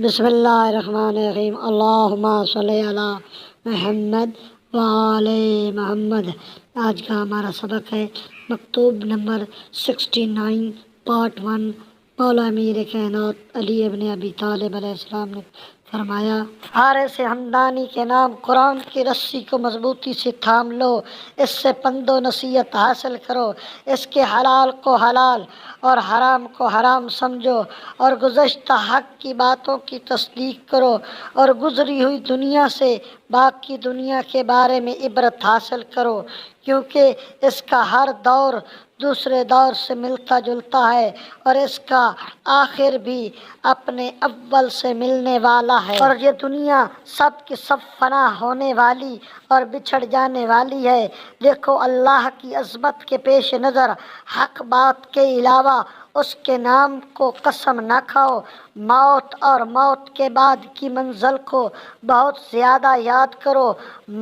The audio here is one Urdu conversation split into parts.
بسم اللہ الرحمن الرحیم۔ اللہم صلی علی محمد وعلی محمد۔ آج کا ہمارا سبق ہے مکتوب نمبر 69 پارٹ 1۔ مولا امیر کائنات علی ابن ابی طالب علیہ السلام نے فرمایا، حارث ہمدانی کے نام قرآن کی رسی کو مضبوطی سے تھام لو، اس سے پند و نصیحت حاصل کرو، اس کے حلال کو حلال اور حرام کو حرام سمجھو، اور گزشتہ حق کی باتوں کی تصدیق کرو، اور گزری ہوئی دنیا سے باقی دنیا کے بارے میں عبرت حاصل کرو، کیونکہ اس کا ہر دور دوسرے دور سے ملتا جلتا ہے، اور اس کا آخر بھی اپنے اول سے ملنے والا ہے، اور یہ دنیا سب کی سب فنا ہونے والی اور بچھڑ جانے والی ہے۔ دیکھو، اللہ کی عظمت کے پیش نظر حق بات کے علاوہ اس کے نام کو قسم نہ کھاؤ، موت اور موت کے بعد کی منزل کو بہت زیادہ یاد کرو،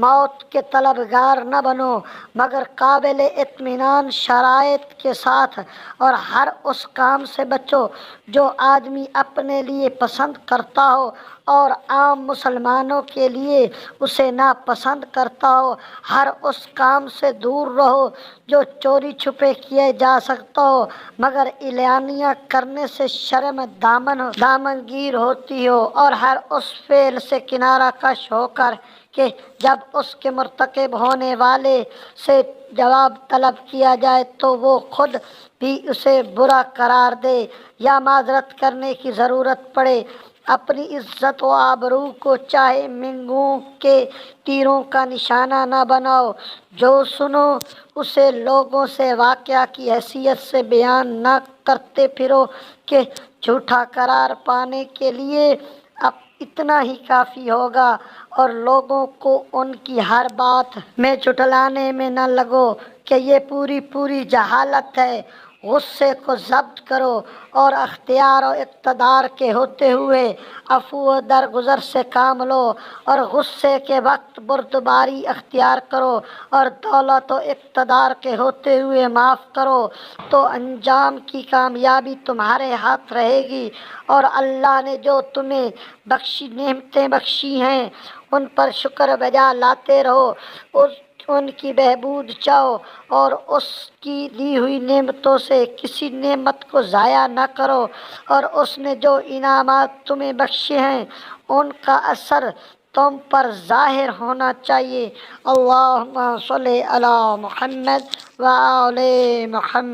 موت کے طلبگار نہ بنو مگر قابل اطمینان شرائط کے ساتھ، اور ہر اس کام سے بچو جو آدمی اپنے لیے پسند کرتا ہو اور عام مسلمانوں کے لیے اسے ناپسند کرتا ہو، ہر اس کام سے دور رہو جو چوری چھپے کیے جا سکتا ہو مگر اعلانیہ کرنے سے شرم دامنگیر ہوتی ہو، اور ہر اس فعل سے کنارہ کش ہو کر کہ جب اس کے مرتکب ہونے والے سے جواب طلب کیا جائے تو وہ خود بھی اسے برا قرار دے یا معذرت کرنے کی ضرورت پڑے۔ اپنی عزت و آبرو کو چاہے مینگوں کے تیروں کا نشانہ نہ بناؤ، جو سنو اسے لوگوں سے واقعہ کی حیثیت سے بیان نہ کرتے پھرو کہ جھوٹا قرار پانے کے لیے اب اتنا ہی کافی ہوگا، اور لوگوں کو ان کی ہر بات میں جھٹلانے میں نہ لگو کہ یہ پوری جہالت ہے۔ غصے کو ضبط کرو اور اختیار و اقتدار کے ہوتے ہوئے عفو و درگزر سے کام لو، اور غصے کے وقت بردباری اختیار کرو، اور دولت و اقتدار کے ہوتے ہوئے معاف کرو، تو انجام کی کامیابی تمہارے ہاتھ رہے گی، اور اللہ نے جو تمہیں نعمتیں بخشی ہیں ان پر شکر بجا لاتے رہو، ان کی بہبود چاہو، اور اس کی دی ہوئی نعمتوں سے کسی نعمت کو ضائع نہ کرو، اور اس نے جو انعامات تمہیں بخشے ہیں ان کا اثر تم پر ظاہر ہونا چاہیے۔ اللہم صلی علی محمد وعلی محمد۔